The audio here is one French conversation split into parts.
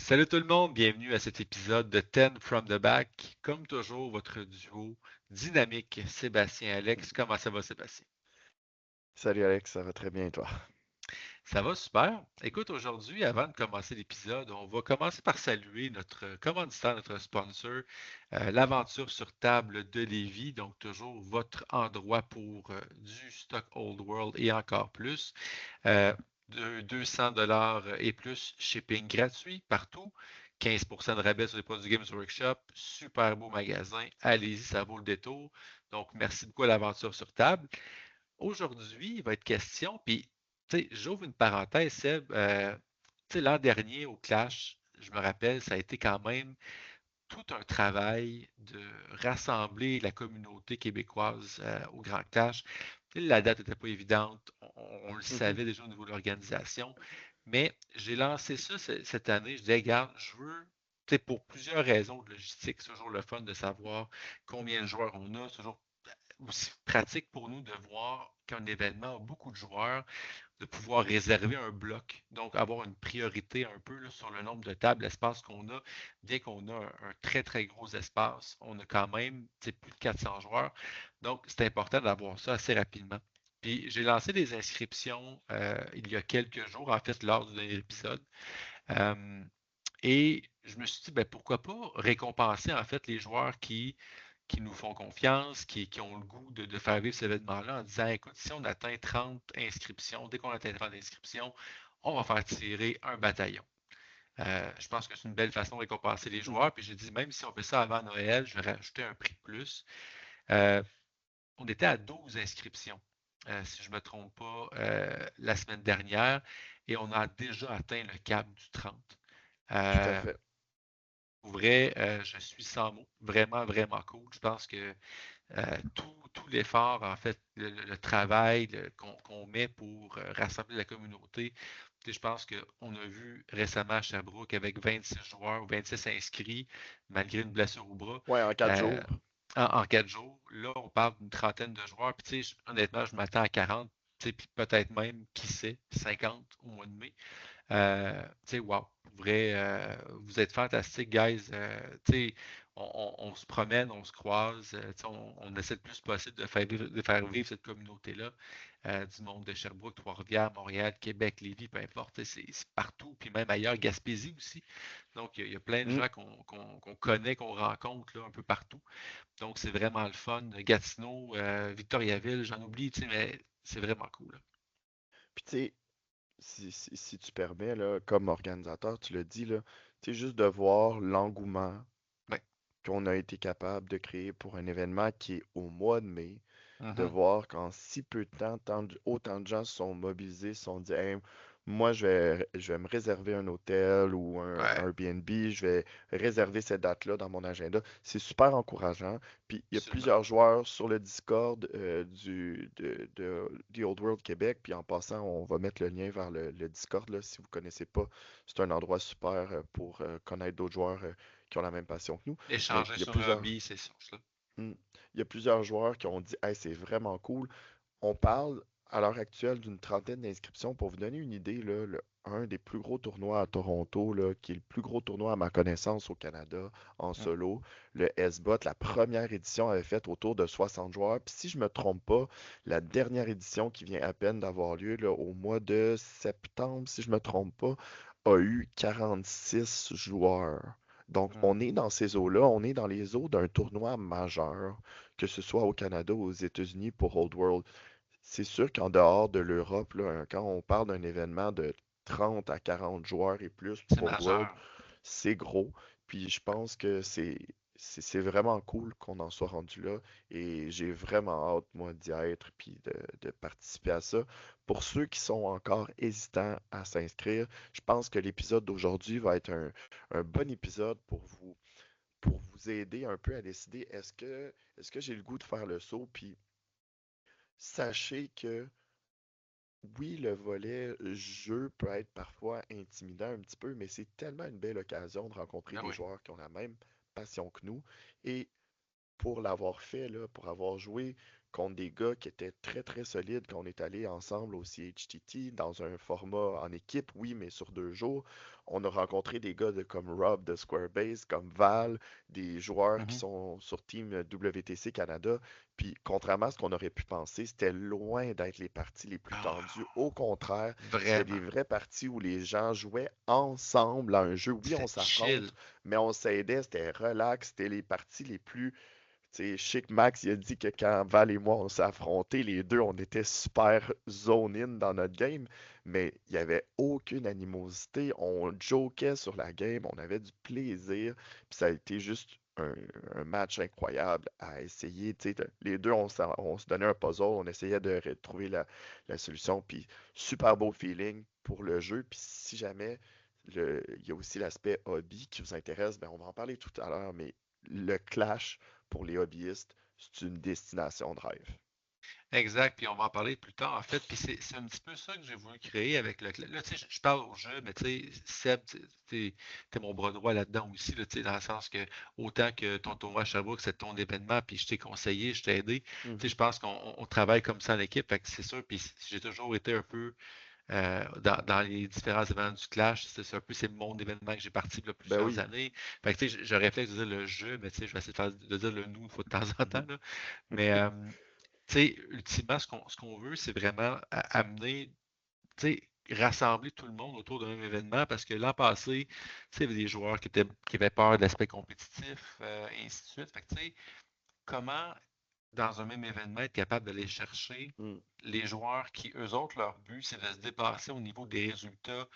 Salut tout le monde, bienvenue à cet épisode de Ten from the Back. Comme toujours, votre duo dynamique Sébastien-Alex. Comment ça va, Sébastien? Salut Alex, ça va très bien et toi? Ça va super. Écoute, aujourd'hui, avant de commencer l'épisode, on va commencer par saluer notre commanditaire, notre sponsor, l'Aventure sur table de Lévis. Donc, toujours votre endroit pour du stock Old World et encore plus. Euh, de 200 et plus, shipping gratuit partout. 15% de rabais sur les produits Games Workshop. Super beau magasin. Allez-y, ça vaut le détour. Donc, merci beaucoup à l'Aventure sur table. Aujourd'hui, il va être question, puis, tu sais, j'ouvre une parenthèse, Seb. Tu sais, l'an dernier au Clash, je me rappelle, ça a été quand même tout un travail de rassembler la communauté québécoise au Grand Clash. Tu sais, la date n'était pas évidente, on le Mhm. savait déjà au niveau de l'organisation, mais j'ai lancé ça cette année. Je disais, regarde, je veux, tu sais, pour plusieurs raisons de logistique, c'est toujours le fun de savoir combien de joueurs on a, c'est toujours aussi pratique pour nous de voir qu'un événement a beaucoup de joueurs, de pouvoir réserver un bloc, donc avoir une priorité un peu là, sur le nombre de tables, l'espace qu'on a, bien qu'on a un très très gros espace, on a quand même plus de 400 joueurs, donc c'est important d'avoir ça assez rapidement. Puis j'ai lancé des inscriptions il y a quelques jours, en fait lors du dernier épisode, euh, et je me suis dit, ben, pourquoi pas récompenser en fait les joueurs qui nous font confiance, qui ont le goût de faire vivre cet événement-là en disant, écoute, si on atteint 30 inscriptions, dès qu'on atteint 30 inscriptions, on va faire tirer un bataillon. Je pense que c'est une belle façon de récompenser les Mhm. joueurs. Puis j'ai dit, même si on fait ça avant Noël, je vais rajouter un prix de plus. Euh, on était à 12 inscriptions, si je ne me trompe pas, la semaine dernière, et on a déjà atteint le cap du 30. Tout à Euh, fait. pour vrai, je suis sans mots. Vraiment, vraiment cool. Je pense que tout l'effort, en fait, le travail qu'on met pour rassembler la communauté. Tu sais, je pense qu'on a vu récemment à Sherbrooke avec 26 joueurs ou 26 inscrits, malgré une blessure au bras, Ouais, en quatre euh, jours. en 4 jours. Là, on parle d'une trentaine de joueurs. Puis, tu sais, honnêtement, je m'attends à 40, tu sais, puis peut-être même, qui sait, 50 au mois de mai. Tu sais, wow, pour vrai, vous êtes fantastiques, guys. Tu sais, on se promène, on se croise, tu sais, on essaie le plus possible de faire vivre cette communauté-là, du monde de Sherbrooke, Trois-Rivières, Montréal, Québec, Lévis, peu importe, tu sais, c'est partout, puis même ailleurs, Gaspésie aussi. Donc, il y a plein de Mm. gens qu'on connaît, qu'on rencontre là, un peu partout. Donc, c'est vraiment le fun. Gatineau, Victoriaville, j'en oublie, tu sais, mais c'est vraiment cool, là. Puis tu sais, si tu permets, là, comme organisateur, tu l'as dit, là, tu sais, juste de voir l'engouement Ouais. qu'on a été capable de créer pour un événement qui est au mois de mai, de Mhm. voir qu'en si peu de temps, autant de gens se sont mobilisés, se sont dit, hey, moi, je vais me réserver un hôtel ou un Ouais, Airbnb, je vais réserver cette date-là dans mon agenda. C'est super encourageant. Puis, il y a absolument. plusieurs joueurs sur le Discord du Old World Québec. Puis, en passant, on va mettre le lien vers le Discord, là, si vous ne connaissez pas. C'est un endroit super pour connaître d'autres joueurs qui ont la même passion que nous. Mais Échanger il y a sur un plusieurs. hobby, c'est sûr, ça. Hmm. Il y a plusieurs joueurs qui ont dit, hey, c'est vraiment cool. On parle à l'heure actuelle d'une trentaine d'inscriptions. Pour vous donner une idée, là, un des plus gros tournois à Toronto, là, qui est le plus gros tournoi à ma connaissance au Canada en Mm. solo, le S-Bot, la première édition avait fait autour de 60 joueurs. Puis si je ne me trompe pas, la dernière édition qui vient à peine d'avoir lieu là, au mois de septembre, si je ne me trompe pas, a eu 46 joueurs. Donc, on est Mhm. dans ces eaux-là, on est dans les eaux d'un tournoi majeur, que ce soit au Canada ou aux États-Unis pour Old World. C'est sûr qu'en dehors de l'Europe, là, quand on parle d'un événement de 30 à 40 joueurs et plus C'est pour Old World, majeur. c'est gros. Puis je pense que c'est vraiment cool qu'on en soit rendu là. Et j'ai vraiment hâte, moi, d'y être puis de participer à ça. Pour ceux qui sont encore hésitants à s'inscrire, je pense que l'épisode d'aujourd'hui va être un bon épisode pour vous aider un peu à décider est-ce que j'ai le goût de faire le saut, puis sachez que oui, le volet jeu peut être parfois intimidant un petit peu, mais c'est tellement une belle occasion de rencontrer Ah des oui. joueurs qui ont la même passion que nous. Et pour l'avoir fait, là, pour avoir joué contre des gars qui étaient très très solides quand on est allé ensemble au CHTT dans un format en équipe, oui, mais sur 2 jours. On a rencontré des gars comme Rob de Squarebase, comme Val, des joueurs qui Mhm. sont sur Team WTC Canada. Puis, contrairement à ce qu'on aurait pu penser, c'était loin d'être les parties les plus tendues. Ah, Au contraire, c'était des vraiment. vraies parties où les gens jouaient ensemble à un jeu. Oui, on C'était chill. s'affronte, mais on s'aidait, c'était relax, c'était les parties les plus. Tu sais, Chic Max, il a dit que quand Val et moi, on s'est affrontés, les deux, on était super zone-in dans notre game, mais il n'y avait aucune animosité. On jokait sur la game, on avait du plaisir, puis ça a été juste un match incroyable à essayer. Tu sais, les deux, on se donnait un puzzle, on essayait de trouver la solution, puis super beau feeling pour le jeu. Puis si jamais il y a aussi l'aspect hobby qui vous intéresse, ben on va en parler tout à l'heure, mais le clash pour les hobbyistes, c'est une destination de rêve. Exact, puis on va en parler plus tard, en fait. Puis c'est un petit peu ça que j'ai voulu créer avec le. Là, tu sais, je parle au jeu, mais tu sais, Seb, t'es mon bras droit là-dedans aussi, là, tu sais, dans le sens que autant que ton tournoi à Sherbrooke, c'est ton événement, puis je t'ai conseillé, je t'ai aidé. Tu sais, Mhm. je pense qu'on travaille comme ça en équipe, fait que c'est sûr. Puis j'ai toujours été un peu dans les différents événements du Clash, c'est mon événement que j'ai parti il y a Ben plusieurs oui. années. Fait que tu sais, je réfléchis de dire le jeu, mais tu sais, je vais essayer de dire le nous une fois de temps en temps, Mhm. là. Mais tu sais, ultimement, ce qu'on veut, c'est vraiment amener, tu sais, rassembler tout le monde autour d'un même événement parce que l'an passé, tu sais, il y avait des joueurs qui avaient peur de l'aspect compétitif, et ainsi de suite. Fait que, tu sais, comment, dans un même événement, être capable d'aller chercher Mm. les joueurs qui, eux autres, leur but, c'est de se dépasser au niveau des résultats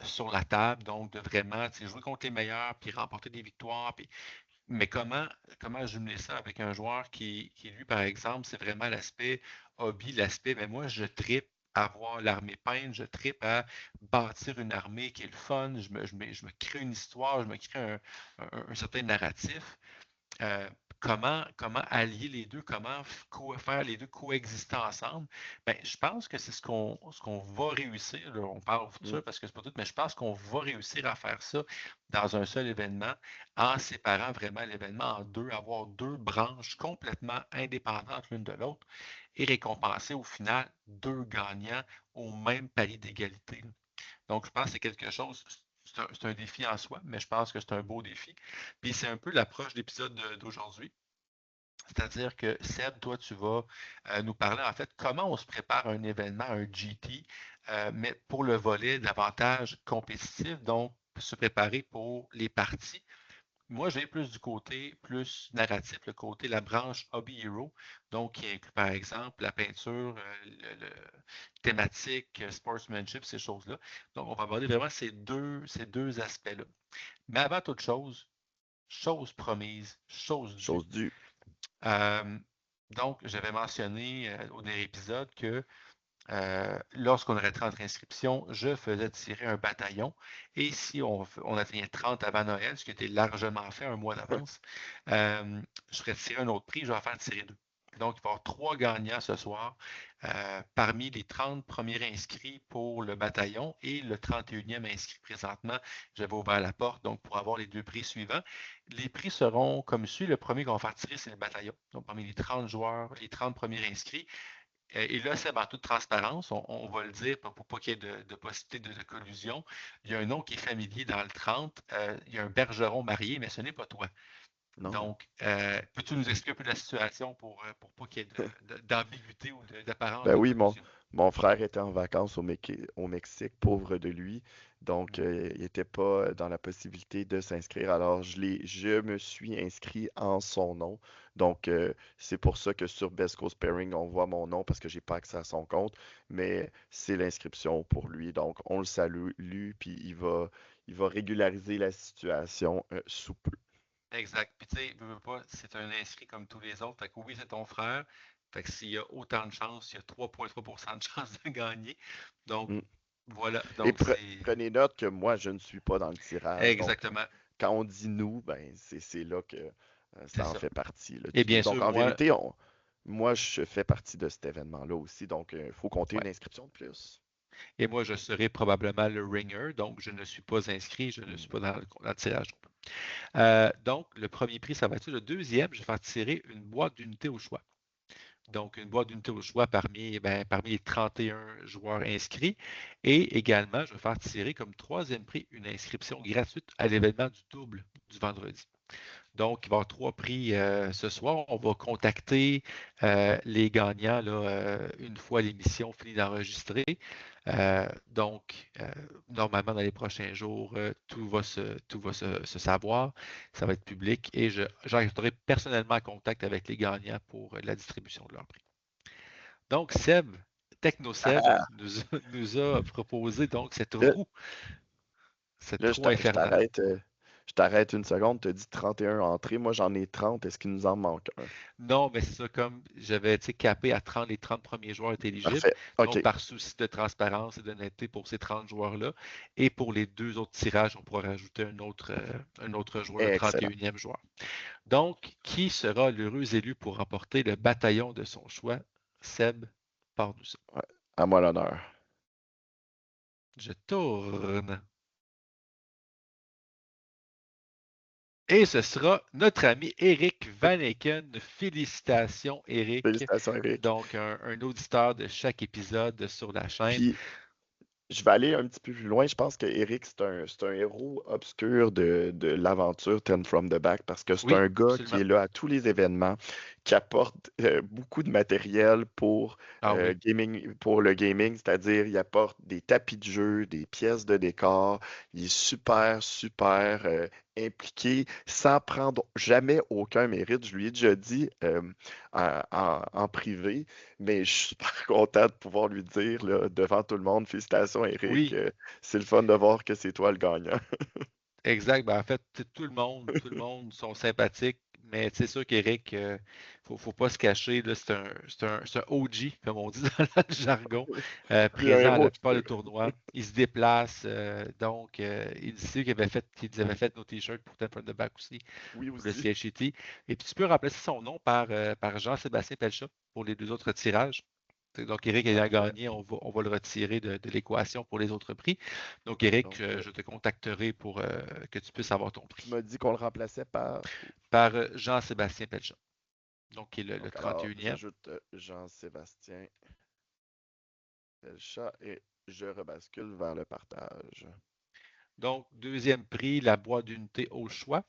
sur la table, donc de vraiment tu sais, jouer contre les meilleurs, puis remporter des victoires, puis mais comment jumeler ça avec un joueur qui, lui, par exemple, c'est vraiment l'aspect hobby, l'aspect, mais moi, je tripe à voir l'armée peinte, je tripe à bâtir une armée qui est le fun, je me crée une histoire, je me crée un certain narratif. Euh, comment allier les deux, comment faire les deux coexister ensemble, ben, je pense que c'est ce qu'on va réussir. Là, on parle au Mm. futur parce que c'est pas tout, mais je pense qu'on va réussir à faire ça dans un seul événement en séparant vraiment l'événement en deux, avoir deux branches complètement indépendantes l'une de l'autre et récompenser au final deux gagnants au même palier d'égalité. Donc, je pense que c'est quelque chose, c'est un défi en soi, mais je pense que c'est un beau défi. Puis c'est un peu l'approche de l'épisode d'aujourd'hui. C'est-à-dire que Seb, toi, tu vas nous parler en fait comment on se prépare à un événement, un GT, mais pour le volet davantage compétitif, donc se préparer pour les parties. Moi, j'ai plus du côté plus narratif, le côté la branche Hobby Hero, donc qui inclut par exemple la peinture, le thématique, sportsmanship, ces choses-là. Donc, on va aborder vraiment ces deux aspects-là. Mais avant toute chose, chose promise, chose due. Chose due. Euh, donc, j'avais mentionné au dernier épisode que lorsqu'on arrêterait notre inscription, je faisais tirer un bataillon. Et si on atteignait 30 avant Noël, ce qui était largement fait un mois d'avance, je ferais tirer un autre prix, je vais en faire tirer deux. Donc, il va y avoir trois gagnants ce soir parmi les 30 premiers inscrits pour le bataillon et le 31e inscrit présentement. J'avais ouvert la porte donc pour avoir les deux prix suivants. Les prix seront comme suit. Le premier qu'on va faire tirer, c'est le bataillon. Donc, parmi les 30 joueurs, les 30 premiers inscrits, et là, c'est en toute transparence, on va le dire pour pas qu'il y ait de possibilité de collusion. Il y a un nom qui est familier dans le 30. Il y a un bergeron marié, mais ce n'est pas toi. Non. Donc, peux-tu nous expliquer un peu la situation pour pas qu'il y ait d'ambiguïté ou d'apparence Ben de oui, mon, collusion? mon frère était en vacances au Mexique, pauvre de lui. Donc, Mhm. il n'était pas dans la possibilité de s'inscrire. Alors, je me suis inscrit en son nom. Donc, c'est pour ça que sur Best Coast Pairing, on voit mon nom parce que j'ai pas accès à son compte. Mais c'est l'inscription pour lui. Donc, on le salue, lui, puis il va régulariser la situation sous peu. Exact. Puis tu sais, veux pas, c'est un inscrit comme tous les autres. Fait que oui, c'est ton frère. Fait que s'il y a autant de chances, il y a 3,3% de chances de gagner. Donc, Mm. voilà. Et Donc, c'est prenez note que moi, je ne suis pas dans le tirage. Donc, exactement. quand on dit nous, ben c'est là que C'est ça en ça. fait partie là, Et du tout. bien Donc sûr, en moi, vérité, moi je fais partie de cet événement-là aussi. Donc il faut compter ouais. une inscription de plus. Et moi, je serai probablement le ringer, donc je ne suis pas inscrit, je ne suis Hmm. pas dans le tirage non plus. Donc, le premier prix, ça va être ça. Le deuxième, je vais faire tirer une boîte d'unités au choix. Donc, une boîte d'unité au choix parmi les 31 joueurs inscrits. Et également, je vais faire tirer comme troisième prix une inscription gratuite à l'événement du double du vendredi. Donc, il va y avoir 3 prix ce soir. On va contacter les gagnants là, une fois l'émission finie d'enregistrer. Donc, normalement, dans les prochains jours, tout va se savoir. Ça va être public et j'entrerai personnellement en contact avec les gagnants pour la distribution de leurs prix. Donc, TechnoSeb Ah, nous a proposé donc là, cette là, roue infernale. je t'arrête une seconde. Tu as dit 31 entrées. Moi, j'en ai 30. Est-ce qu'il nous en manque un? Non, mais c'est ça, comme j'avais capé à 30, les 30 premiers joueurs étaient éligibles. Parfait. OK. Donc, par souci de transparence et d'honnêteté pour ces 30 joueurs-là. Et pour les 2 autres tirages, on pourra rajouter un autre joueur, le Excellent. 31e joueur. Donc, qui sera l'heureux élu pour remporter le bataillon de son choix? Seb, parle-nous ça. Ouais. À moi l'honneur. Je tourne. Et ce sera notre ami Eric Van Eken. Félicitations, Eric. Félicitations, Eric. Donc, un auditeur de chaque épisode sur la chaîne. Puis, je vais aller un petit peu plus loin. Je pense que Eric, c'est un héros obscur de l'aventure Ten from the Back parce que c'est Oui, un gars qui absolument. est là à tous les événements, qui apporte beaucoup de matériel Ah oui, pour le gaming, c'est-à-dire il apporte des tapis de jeu, des pièces de décor. Il est super, super impliqué sans prendre jamais aucun mérite. Je lui ai déjà dit en privé. Mais je suis super content de pouvoir lui dire là, devant tout le monde, félicitations Eric, oui, c'est le fun de voir que c'est toi le gagnant. exact. Ben, en fait, tout le monde sont sympathiques, mais c'est sûr qu'Éric, faut pas se cacher, là, c'est un OG, comme on dit dans le jargon, C'est un présent à héros la plupart des obscur. tournois. Il se déplace, donc il sait qu'ils avaient fait nos t-shirts pour Ten from the Back aussi, Oui pour le aussi. CHIT. Et puis tu peux remplacer son nom par Jean-Sébastien Pelchat pour les 2 autres tirages. Donc, Eric ayant Parfait. gagné, on va le retirer de l'équation pour les autres prix. Donc, Eric, Donc, je te contacterai pour que tu puisses avoir ton tu prix. m'as dit qu'on le remplaçait par. Par Jean-Sébastien Pelchat, donc qui est le Donc alors, 31e. j'ajoute Jean-Sébastien Pelchat et je rebascule vers le partage. Donc, deuxième prix, la boîte d'unité au choix.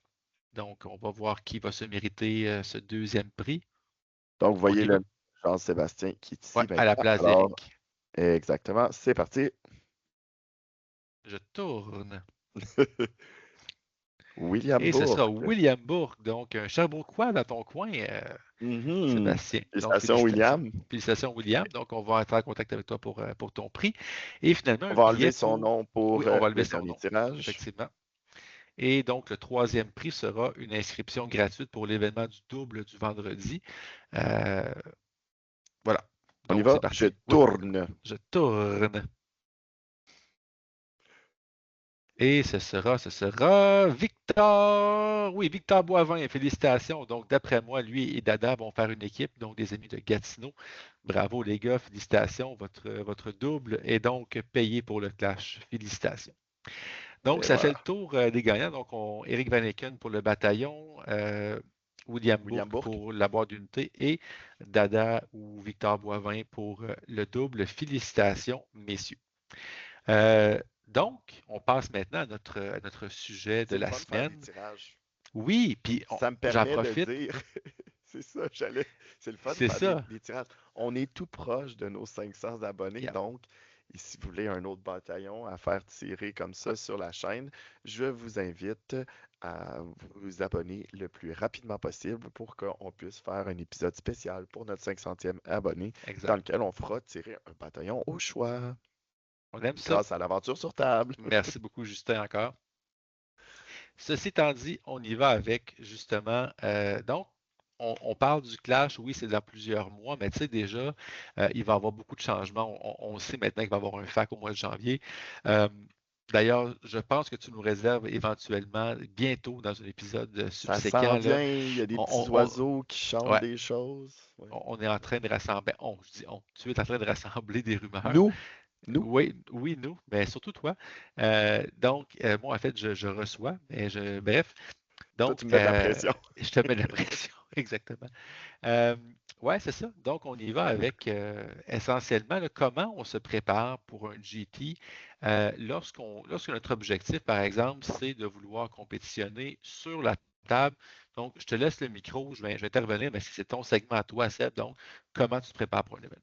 Donc, on va voir qui va se mériter ce deuxième prix. Donc, vous On voyez y va? le Jean-Sébastien qui est Ouais, ici à la maintenant. place Alors, d'Eric. exactement, c'est parti. Je tourne. William Et ce sera Bourque. William Bourque, donc un Sherbrookeois dans ton coin, Mhm. Sébastien. Donc, Félicitations, félicitations. William. Félicitations, William. Donc, on va entrer en contact avec toi pour ton prix. Et finalement, On un va billet enlever son pour. nom pour Oui, on va le lever son dernier nom, tirage. effectivement. Et donc, le troisième prix sera une inscription gratuite pour l'événement du double du vendredi. Euh, voilà. On y Donc, c'est va. Je parti. Oui, tourne. je tourne. Et ce sera Victor. Oui, Victor Boivin. Félicitations. Donc, d'après moi, lui et Dada vont faire une équipe, donc des amis de Gatineau. Bravo, les gars. Félicitations. Votre double est donc payé pour le clash. Félicitations. Donc, Et ça fait le voilà. tour des gagnants. Donc, Eric Van Eken pour le bataillon, William William Bourque Bourque. pour la boîte d'unité et Dada ou Victor Boivin pour le double. Félicitations, messieurs. Euh, donc, on passe maintenant à notre sujet de C'est le la fun de faire des semaine. tirages. Oui, puis Ça me j'en permet de profite. dire, c'est ça, j'allais. C'est le fun de C'est faire ça. des tirages. On est tout proche de nos 500 abonnés, Yeah. donc, et si vous voulez un autre bataillon à faire tirer comme ça sur la chaîne, je vous invite à vous abonner le plus rapidement possible pour qu'on puisse faire un épisode spécial pour notre 500e abonné, dans Exact. lequel on fera tirer un bataillon au choix, On aime ça. grâce à l'aventure sur table. Merci beaucoup, Justin, encore. Ceci étant dit, on y va avec justement. Donc, on parle du clash, oui, c'est dans plusieurs mois, mais tu sais déjà, il va y avoir beaucoup de changements. On sait maintenant qu'il va y avoir un FAQ au mois de janvier. Euh, D'ailleurs, je pense que tu nous réserves éventuellement bientôt dans un épisode Ça s'en subséquent, là. vient, il y a des petits On, on- oiseaux qui chantent ouais, des choses. Ouais. on est en train de rassembler. Je dis on. Tu es en train de rassembler des rumeurs. Nous, nous, Oui, oui, nous, mais surtout toi. Donc, moi, en fait, je reçois, mais bref. toi, Donc, tu me mets de la pression. je te mets de la pression. exactement. Euh, ouais, c'est ça. Donc, on y va avec essentiellement là, comment on se prépare pour un GT lorsque notre objectif, par exemple, c'est de vouloir compétitionner sur la table. Donc, je te laisse le micro, je vais intervenir, mais c'est ton segment à toi, Seb. Donc, comment tu te prépares pour un événement?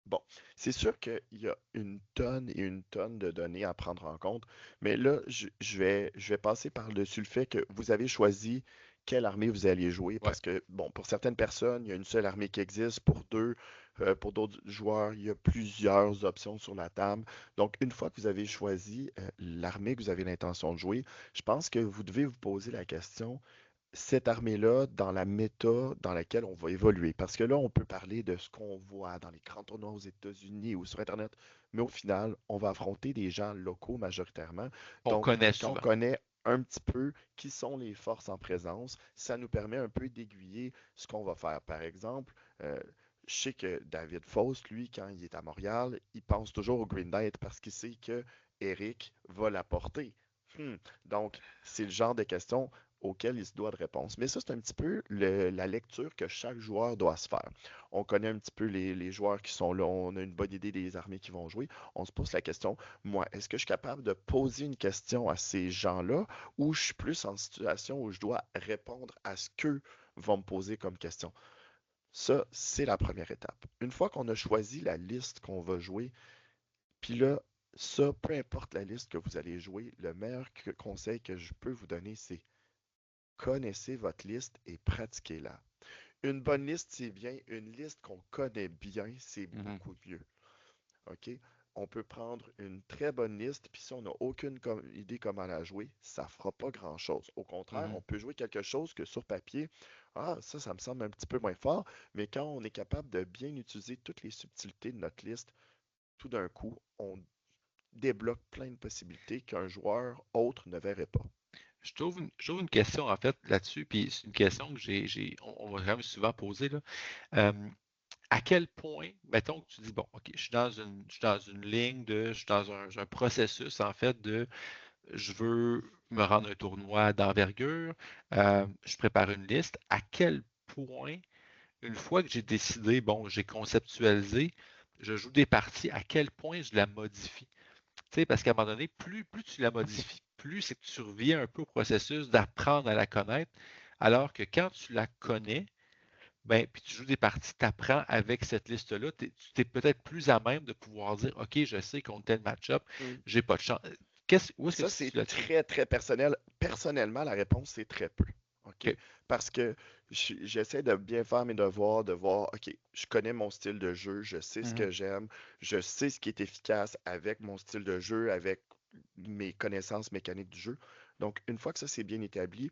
Bon, c'est sûr qu'il y a une tonne et une tonne de données à prendre en compte, mais là, je vais passer par-dessus le fait que vous avez choisi quelle armée vous alliez jouer, Ouais. parce que, bon, pour certaines personnes, il y a une seule armée qui existe, pour d'autres joueurs, il y a plusieurs options sur la table. Donc, une fois que vous avez choisi l'armée que vous avez l'intention de jouer, je pense que vous devez vous poser la question, cette armée-là dans la méta dans laquelle on va évoluer. Parce que là, on peut parler de ce qu'on voit dans les grands tournois aux États-Unis ou sur Internet, mais au final, on va affronter des gens locaux majoritairement. On Donc, connaît quand on souvent. connaît un petit peu qui sont les forces en présence, ça nous permet un peu d'aiguiller ce qu'on va faire. Par exemple, je sais que David Faust, lui, quand il est à Montréal, il pense toujours au Green Knight parce qu'il sait que Eric va l'apporter. Hmm. Donc, c'est le genre de questions auquel il se doit de réponse. Mais ça, c'est un petit peu la lecture que chaque joueur doit se faire. On connaît un petit peu les joueurs qui sont là, on a une bonne idée des armées qui vont jouer. On se pose la question, moi, est-ce que je suis capable de poser une question à ces gens-là ou je suis plus en situation où je dois répondre à ce qu'eux vont me poser comme question? Ça, c'est la première étape. Une fois qu'on a choisi la liste qu'on va jouer, puis là, ça, peu importe la liste que vous allez jouer, le meilleur conseil que je peux vous donner, c'est connaissez votre liste et pratiquez-la. Une bonne liste, c'est bien. Une liste qu'on connaît bien, c'est Mhm. beaucoup mieux. OK? On peut prendre une très bonne liste, puis si on n'a aucune idée comment la jouer, ça ne fera pas grand-chose. Au contraire, on Mhm. peut jouer quelque chose que sur papier, ah, ça me semble un petit peu moins fort, mais quand on est capable de bien utiliser toutes les subtilités de notre liste, tout d'un coup, on débloque plein de possibilités qu'un joueur autre ne verrait pas. Je trouve une question en fait là-dessus, puis c'est une question que on va quand même souvent poser là. Euh, à quel point, mettons que tu dis, bon, OK, je suis dans une ligne je suis dans un processus, en fait, je veux me rendre à un tournoi d'envergure, je prépare une liste. À quel point, une fois que j'ai décidé, bon, j'ai conceptualisé, je joue des parties, à quel point je la modifie? Tu sais, parce qu'à un moment donné, plus tu la modifies, plus c'est que tu reviens un peu au processus d'apprendre à la connaître, alors que quand tu la connais, ben, puis tu joues des parties, tu apprends avec cette liste-là, tu es peut-être plus à même de pouvoir dire, OK, je sais contre tel match-up, Hmm. j'ai pas de chance. Où est-ce que Ça, tu te c'est situes là-dessus? très, très personnel. Personnellement, la réponse, c'est très peu. OK? OK. Parce que j'essaie de bien faire mes devoirs, de voir, OK, je connais mon style de jeu, je sais ce Mhm. que j'aime, je sais ce qui est efficace avec mon style de jeu, avec mes connaissances mécaniques du jeu. Donc, une fois que ça c'est bien établi,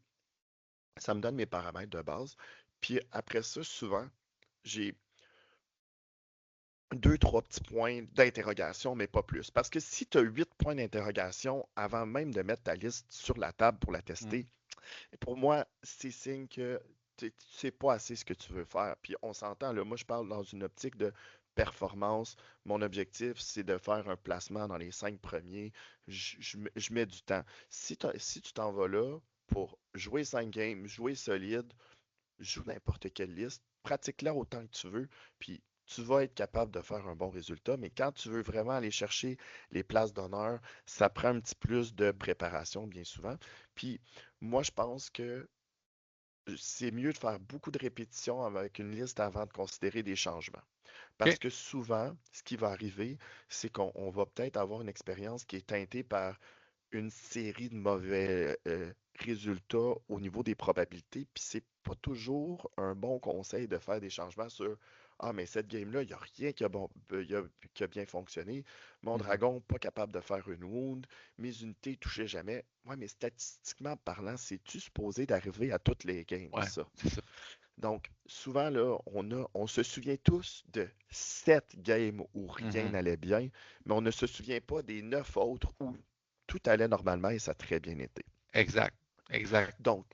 ça me donne mes paramètres de base. Puis après ça, souvent, j'ai deux, trois petits points d'interrogation, mais pas plus. Parce que si tu as 8 points d'interrogation avant même de mettre ta liste sur la table pour la Mhm. tester, pour moi, c'est signe que tu ne sais pas assez ce que tu veux faire. Puis on s'entend, là, moi je parle dans une optique de performance. Mon objectif, c'est de faire un placement dans les 5 premiers. Je mets du temps. Si tu t'en vas là pour jouer 5 games, jouer solide, joue n'importe quelle liste, pratique-la autant que tu veux, puis tu vas être capable de faire un bon résultat. Mais quand tu veux vraiment aller chercher les places d'honneur, ça prend un petit plus de préparation, bien souvent. Puis moi, je pense que c'est mieux de faire beaucoup de répétitions avec une liste avant de considérer des changements. OK. Parce que souvent, ce qui va arriver, c'est qu'on va peut-être avoir une expérience qui est teintée par une série de mauvais résultats au niveau des probabilités, puis c'est pas toujours un bon conseil de faire des changements sur ah, mais cette game-là, il n'y a rien qui a bien fonctionné. Mon Mhm. dragon, pas capable de faire une wound. Mes unités touchaient jamais. Ouais, mais statistiquement parlant, c'est-tu supposé d'arriver à toutes les games, Ouais, ça? c'est ça. Donc, souvent, là, on se souvient tous de 7 games où rien Mhm. n'allait bien, mais on ne se souvient pas des 9 autres où tout allait normalement et ça a très bien été. Exact. Exact. Donc,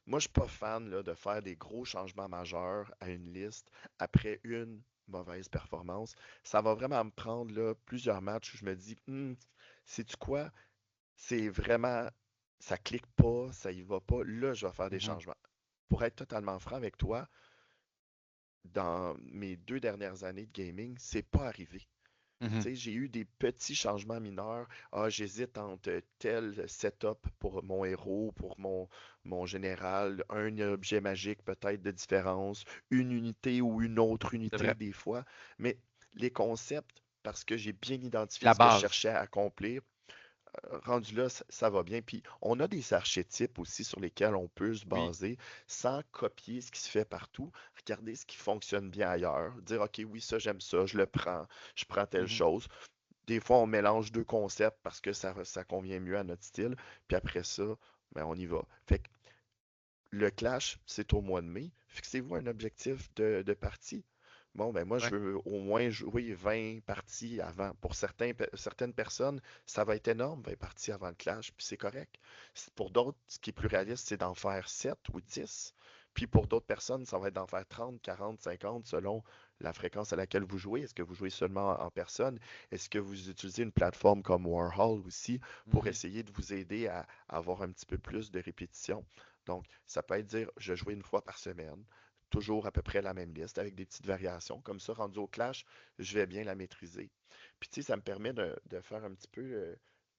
moi, je suis pas fan là, de faire des gros changements majeurs à une liste après une mauvaise performance. Ça va vraiment me prendre là, plusieurs matchs où je me dis, sais-tu quoi? C'est vraiment, ça clique pas, ça y va pas. Là, je vais faire des Mhm. changements. pour être totalement franc avec toi, dans mes 2 dernières années de gaming, c'est pas arrivé. Mhm. Tu sais, j'ai eu des petits changements mineurs. Ah, j'hésite entre tel setup pour mon héros, pour mon général, un objet magique peut-être de différence, une unité ou une autre C'est unité vrai. des fois. Mais les concepts, parce que j'ai bien identifié La ce que je base. cherchais à accomplir, rendu là, ça va bien. Puis on a des archétypes aussi sur lesquels on peut se Oui. baser sans copier ce qui se fait partout. Regarder ce qui fonctionne bien ailleurs. Dire, OK, oui, ça, j'aime ça, je prends telle Mhm. chose. Des fois, on mélange deux concepts parce que ça convient mieux à notre style. Puis après ça, ben, on y va. Fait que le clash, c'est au mois de mai. Fixez-vous un objectif de partie. Bon, ben moi, Ouais. je veux au moins jouer 20 parties avant. Pour certaines personnes, ça va être énorme, 20 parties avant le clash, puis c'est correct. Pour d'autres, ce qui est plus réaliste, c'est d'en faire 7 ou 10. Puis pour d'autres personnes, ça va être d'en faire 30, 40, 50 selon la fréquence à laquelle vous jouez. Est-ce que vous jouez seulement en personne? Est-ce que vous utilisez une plateforme comme Warhol aussi pour Mhm. essayer de vous aider à avoir un petit peu plus de répétition? Donc, ça peut être dire, je joue une fois par semaine, toujours à peu près la même liste, avec des petites variations. Comme ça, rendu au clash, je vais bien la maîtriser. Puis, tu sais, ça me permet de faire un petit peu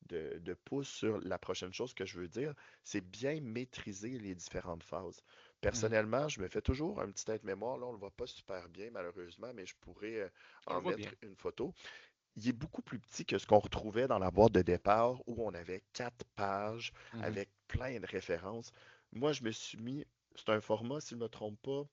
de pouce sur la prochaine chose que je veux dire, c'est bien maîtriser les différentes phases. Mhm. Personnellement, je me fais toujours un petit aide-mémoire. Là, on ne le voit pas super bien, malheureusement, mais je pourrais On le en voit mettre bien. une photo. Il est beaucoup plus petit que ce qu'on retrouvait dans la boîte de départ où on avait 4 pages Mhm. avec plein de références. Moi, je me suis mis, c'est un format, si je ne me trompe pas,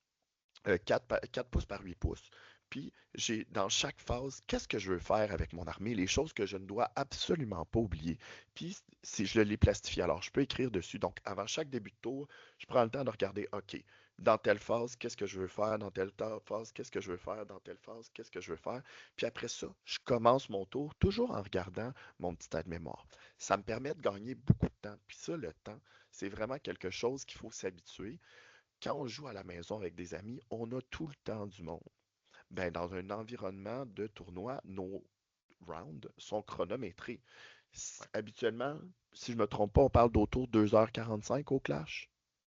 4 pouces par 8 pouces. Puis, j'ai dans chaque phase, qu'est-ce que je veux faire avec mon armée, les choses que je ne dois absolument pas oublier. Puis, si je les plastifie, alors je peux écrire dessus. Donc, avant chaque début de tour, je prends le temps de regarder, OK, dans telle phase, qu'est-ce que je veux faire, dans telle phase, qu'est-ce que je veux faire, dans telle phase, qu'est-ce que je veux faire. Puis après ça, je commence mon tour, toujours en regardant mon petit aide-mémoire. Ça me permet de gagner beaucoup de temps. Puis ça, le temps, c'est vraiment quelque chose qu'il faut s'habituer. Quand on joue à la maison avec des amis, on a tout le temps du monde. Ben, dans un environnement de tournoi, nos rounds sont chronométrés. Ouais. Habituellement, si je ne me trompe pas, on parle d'autour de 2h45 au clash,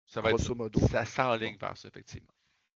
Ça va être ça. grosso modo. Ça Bon. s'enligne vers ça, effectivement.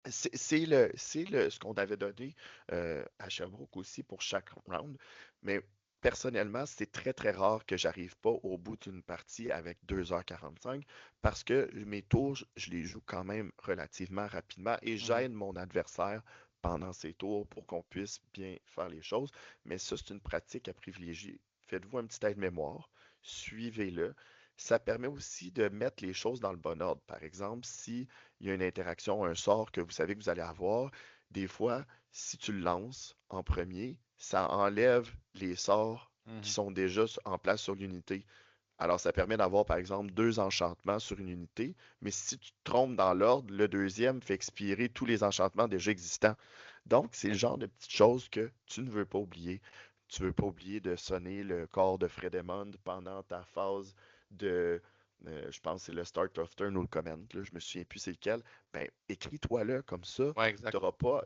Ce qu'on avait donné à Sherbrooke aussi pour chaque round. Mais personnellement, c'est très très rare que j'arrive pas au bout d'une partie avec 2h45 parce que mes tours, je les joue quand même relativement rapidement et Mhm. j'aide mon adversaire pendant ses tours pour qu'on puisse bien faire les choses. Mais ça, c'est une pratique à privilégier. Faites-vous un petit aide-mémoire, suivez-le. Ça permet aussi de mettre les choses dans le bon ordre. Par exemple, si il y a une interaction, un sort que vous savez que vous allez avoir. Des fois, si tu le lances en premier, ça enlève les sorts qui Mhm. sont déjà en place sur l'unité. Alors, ça permet d'avoir, par exemple, 2 enchantements sur une unité, mais si tu te trompes dans l'ordre, le deuxième fait expirer tous les enchantements déjà existants. Donc, c'est le genre de petites choses que tu ne veux pas oublier. Tu ne veux pas oublier de sonner le corps de Fredemond pendant ta phase de, je pense que c'est le Start of Turn ou le Command, là, je me souviens plus c'est lequel. Ben, écris-toi-le comme ça. Ouais, exact.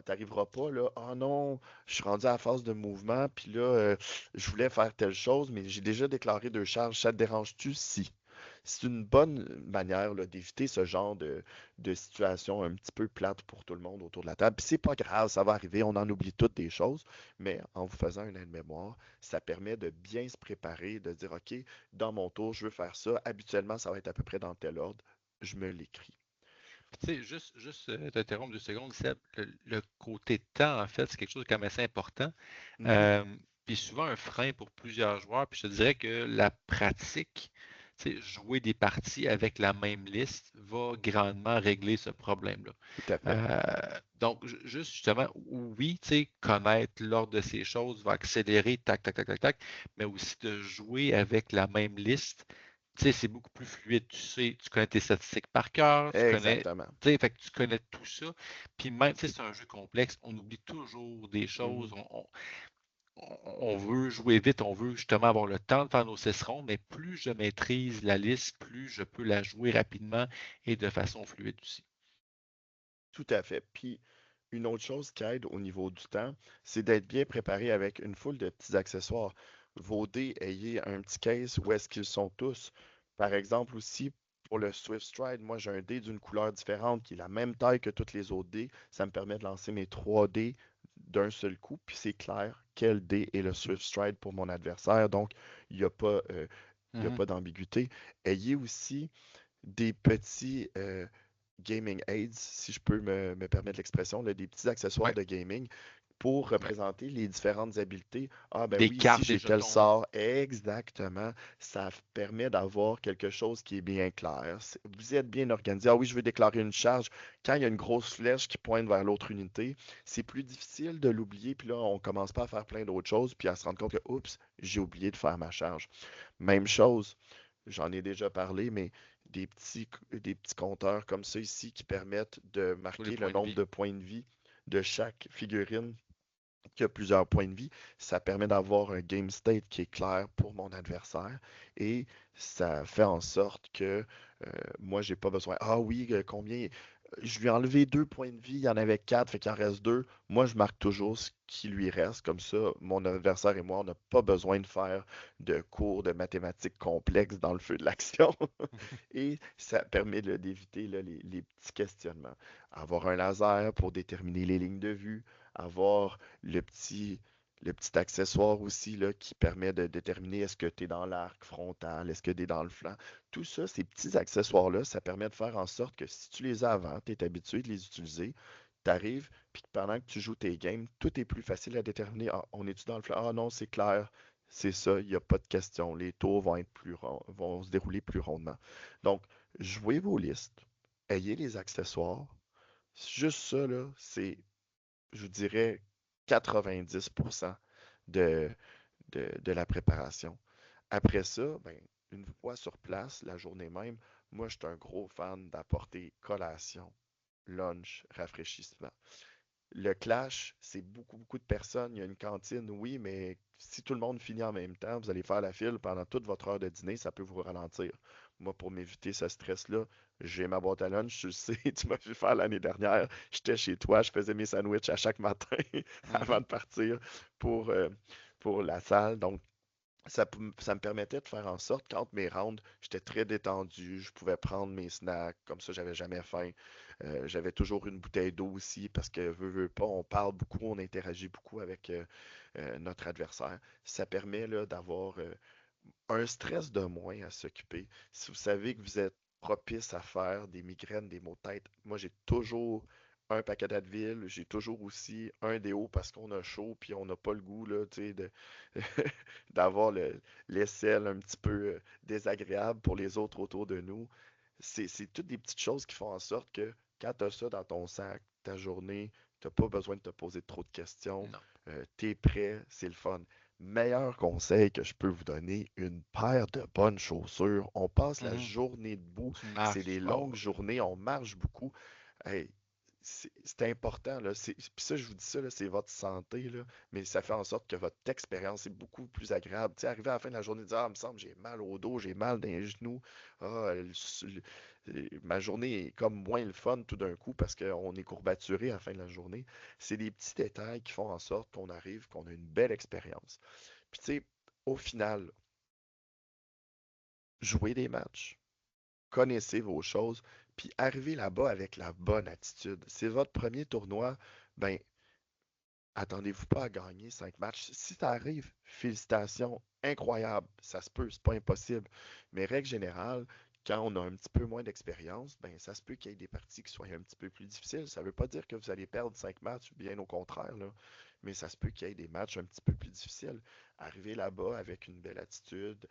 T'arriveras pas là, oh non, je suis rendu à la phase de mouvement, puis là, je voulais faire telle chose, mais j'ai déjà déclaré 2 charges. Ça te dérange-tu si? C'est une bonne manière là, d'éviter ce genre de situation un petit peu plate pour tout le monde autour de la table. Puis c'est pas grave, ça va arriver, on en oublie toutes des choses, mais en vous faisant une aide-mémoire, ça permet de bien se préparer, de dire, OK, dans mon tour, je veux faire ça. Habituellement, ça va être à peu près dans tel ordre. Je me l'écris. Tu sais, juste t'interrompre 2 secondes, Seb, le côté temps, en fait, c'est quelque chose de quand même assez important. Mhm, Euh, Puis souvent un frein pour plusieurs joueurs. Puis je te dirais que la pratique, tu sais, jouer des parties avec la même liste va grandement régler ce problème-là. tout à fait. Donc, juste justement, oui, tu sais, connaître l'ordre de ces choses va accélérer, tac, tac, tac, tac, tac, mais aussi de jouer avec la même liste, tu sais, c'est beaucoup plus fluide. Tu sais, tu connais tes statistiques par cœur, tu connais, Exactement. tu sais, fait que tu connais tout ça. Puis même, tu sais, c'est un jeu complexe, on oublie toujours des choses. Mhm. On veut jouer vite, on veut justement avoir le temps de faire nos 6 ronds, mais plus je maîtrise la liste, plus je peux la jouer rapidement et de façon fluide aussi. Tout à fait. Puis, une autre chose qui aide au niveau du temps, c'est d'être bien préparé avec une foule de petits accessoires. Vos dés, ayez un petit case où est-ce qu'ils sont tous. Par exemple, aussi, Pour le Swift Stride, moi j'ai un dé d'une couleur différente qui est la même taille que tous les autres dés. Ça me permet de lancer mes 3 dés d'un seul coup, puis c'est clair quel dé est le Swift Stride pour mon adversaire. Donc, il n'y a pas, il y a Mhm. pas d'ambiguïté. Ayez aussi des petits gaming aids, si je peux me permettre l'expression, là, des petits accessoires Ouais, de gaming pour ouais. représenter les différentes habiletés. Ah ben Des oui, ici cartes, des j'ai tel jetons. sort. Exactement. Ça permet d'avoir quelque chose qui est bien clair. Vous êtes bien organisé. Ah oui, je veux déclarer une charge. Quand il y a une grosse flèche qui pointe vers l'autre unité, c'est plus difficile de l'oublier. Puis là, on commence pas à faire plein d'autres choses, puis à se rendre compte que, oups, j'ai oublié de faire ma charge. Même chose, j'en ai déjà parlé, mais des petits compteurs comme ça ici qui permettent de Pour les marquer le points de nombre vie. de points de vie de chaque figurine qui a plusieurs points de vie. Ça permet d'avoir un game state qui est clair pour mon adversaire et ça fait en sorte que moi, j'ai pas besoin. Ah oui, combien? Je lui ai enlevé 2 points de vie, il y en avait 4, fait qu'il en reste 2. Moi, je marque toujours ce qui lui reste. Comme ça, mon adversaire et moi, on n'a pas besoin de faire de cours de mathématiques complexes dans le feu de l'action. Et ça permet d'éviter là, les petits questionnements. Avoir un laser pour déterminer les lignes de vue, avoir le petit accessoire aussi là, qui permet de déterminer est-ce que tu es dans l'arc frontal, est-ce que tu es dans le flanc. Tout ça, ces petits accessoires-là, ça permet de faire en sorte que si tu les as avant, tu es habitué de les utiliser, tu arrives, puis que pendant que tu joues tes games, tout est plus facile à déterminer. Ah, on est-tu dans le flanc? Ah non, c'est clair, c'est ça, il n'y a pas de question. Les tours vont être plus vont se dérouler plus rondement. Donc, jouez vos listes, ayez les accessoires. Juste ça, là, c'est, je vous dirais, 90% de, de la préparation. Après ça, ben, une fois sur place, la journée même, moi, je suis un gros fan d'apporter collation, lunch, rafraîchissement. Le clash, c'est beaucoup, beaucoup de personnes. Il y a une cantine, oui, mais si tout le monde finit en même temps, vous allez faire la file pendant toute votre heure de dîner, ça peut vous ralentir. Moi, pour m'éviter ce stress-là, j'ai ma boîte à lunch, tu le sais, tu m'as vu faire l'année dernière. J'étais chez toi, je faisais mes sandwichs à chaque matin avant Mhm. de partir pour, euh, pour la salle. Donc, ça me permettait de faire en sorte qu'entre mes rounds, j'étais très détendu, je pouvais prendre mes snacks, comme ça j'avais jamais faim. J'avais toujours une bouteille d'eau aussi parce que veux pas, on parle beaucoup, on interagit beaucoup avec notre adversaire. Ça permet là, d'avoir un stress de moins à s'occuper. Si vous savez que vous êtes propice à faire des migraines, des maux de tête, moi j'ai toujours un paquet d'Advil, j'ai toujours aussi un déo parce qu'on a chaud puis on n'a pas le goût là, tu sais, d'avoir l'aisselle un petit peu désagréable pour les autres autour de nous. C'est toutes des petites choses qui font en sorte que quand tu as ça dans ton sac, ta journée, tu n'as pas besoin de te poser trop de questions. Non. Tu es prêt, c'est le fun. Meilleur conseil que je peux vous donner, une paire de bonnes chaussures. On passe la Mhm. journée debout, Tu c'est des marches. Oh, longues journées, on marche beaucoup. Hey, c'est important, là. Puis ça, je vous dis ça, là, c'est votre santé, là, mais ça fait en sorte que votre expérience est beaucoup plus agréable. Tu sais, arriver à la fin de la journée, dire, ah, il me semble, j'ai mal au dos, j'ai mal dans les genoux. Ah, ma journée est comme moins le fun tout d'un coup parce qu'on est courbaturé à la fin de la journée. C'est des petits détails qui font en sorte qu'on arrive, qu'on a une belle expérience. Puis, tu sais, au final, jouez des matchs, connaissez vos choses, puis arrivez là-bas avec la bonne attitude. C'est votre premier tournoi, ben, attendez-vous pas à gagner 5 matchs. Si ça arrive, félicitations, incroyable, ça se peut, c'est pas impossible. Mais règle générale, quand on a un petit peu moins d'expérience, ben ça se peut qu'il y ait des parties qui soient un petit peu plus difficiles. Ça veut pas dire que vous allez perdre 5 matchs, bien au contraire, là. Mais ça se peut qu'il y ait des matchs un petit peu plus difficiles. Arriver là-bas avec une belle attitude,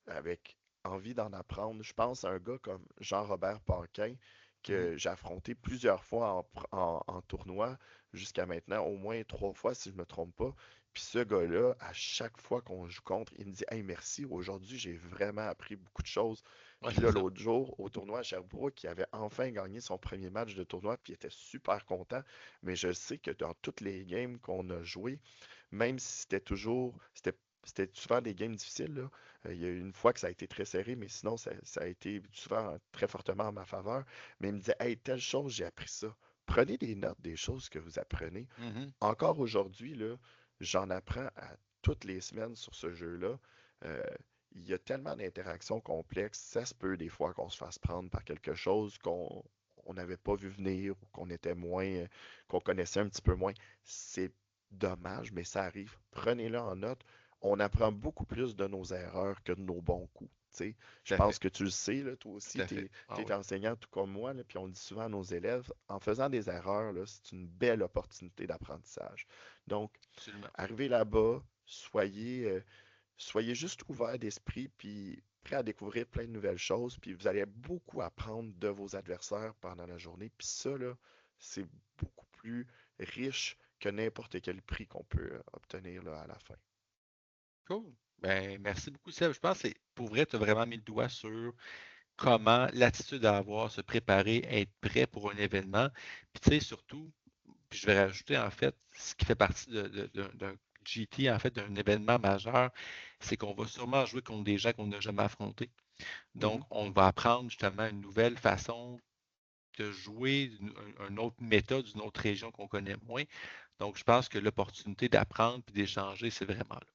avec envie d'en apprendre. Je pense à un gars comme Jean-Robert Paquin mhm. que j'ai affronté plusieurs fois en tournoi jusqu'à maintenant, au moins 3 fois si je ne me trompe pas. Puis ce gars-là, à chaque fois qu'on joue contre, il me dit hey, merci, aujourd'hui j'ai vraiment appris beaucoup de choses. Ouais, Puis c'est là, ça. l'autre jour, au tournoi à Sherbrooke, il avait enfin gagné son premier match de tournoi, puis il était super content. Mais je sais que dans toutes les games qu'on a jouées, même si c'était souvent des games difficiles, là. Il y a eu une fois que ça a été très serré, mais sinon, ça a été souvent très fortement en ma faveur. Mais il me disait, hey, telle chose, j'ai appris ça. Prenez des notes des choses que vous apprenez. Mhm. Encore aujourd'hui, là, j'en apprends à toutes les semaines sur ce jeu-là. Euh, il y a tellement d'interactions complexes, ça se peut des fois qu'on se fasse prendre par quelque chose qu'on n'avait pas vu venir ou qu'on était moins, qu'on connaissait un petit peu moins. C'est dommage, mais ça arrive. Prenez-le en note. On apprend beaucoup plus de nos erreurs que de nos bons coups. Tu sais, je Tout à fait, pense que tu le sais, là, toi tout aussi, à fait. tu Ah es oui, enseignant tout comme moi, là, puis on dit souvent à nos élèves, en faisant des erreurs, là, c'est une belle opportunité d'apprentissage. Donc, absolument. arrivez là-bas, soyez juste ouvert d'esprit, puis prêt à découvrir plein de nouvelles choses, puis vous allez beaucoup apprendre de vos adversaires pendant la journée. Puis ça, là, c'est beaucoup plus riche que n'importe quel prix qu'on peut obtenir là, à la fin. Cool. Ben, merci beaucoup, Seb. Je pense que pour vrai, tu as vraiment mis le doigt sur comment l'attitude à avoir, se préparer, être prêt pour un événement. Puis tu sais, surtout, puis je vais rajouter en fait, ce qui fait partie d'un GT, en fait, d'un événement majeur, c'est qu'on va sûrement jouer contre des gens qu'on n'a jamais affrontés. Donc, Mhm. on va apprendre justement une nouvelle façon de jouer, une autre méthode d'une autre région qu'on connaît moins. Donc, je pense que l'opportunité d'apprendre et d'échanger, c'est vraiment là.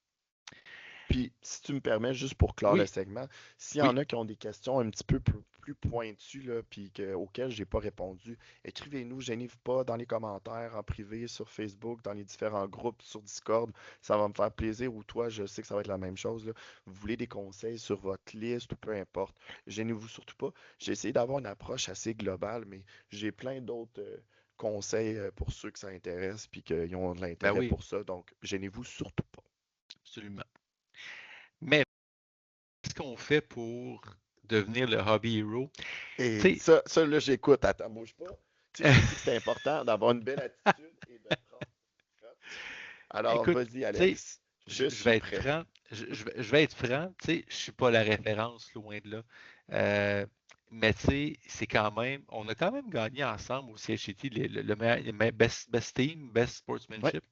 Puis, si tu me permets, juste pour clore le Oui, segment, s'il y en oui, a qui ont des questions un petit peu plus pointues, là, puis auxquelles je n'ai pas répondu, écrivez-nous, gênez-vous pas dans les commentaires, en privé, sur Facebook, dans les différents groupes, sur Discord. Ça va me faire plaisir. Ou toi, je sais que ça va être la même chose, là. Vous voulez des conseils sur votre liste ou peu importe. Gênez-vous surtout pas. J'ai essayé d'avoir une approche assez globale, mais j'ai plein d'autres conseils pour ceux que ça intéresse, puis qu'ils ont de ben l'intérêt oui, pour ça. Donc, gênez-vous surtout pas. absolument. Mais qu'est-ce qu'on fait pour devenir le hobby hero? Et Tu ça là, j'écoute. Attends, bouge pas. Tu sais, je sais, t'ai dit que c'était important d'avoir une belle attitude et de prendre des notes. Alors, écoute, vas-y, tu sais, Alex. Je je suis vais être prêt. franc, je vais être franc, tu sais, je suis pas la référence, loin de là. Euh, mais tu sais, c'est quand même, on a quand même gagné ensemble au CHT le best team, best Ouais. sportsmanship.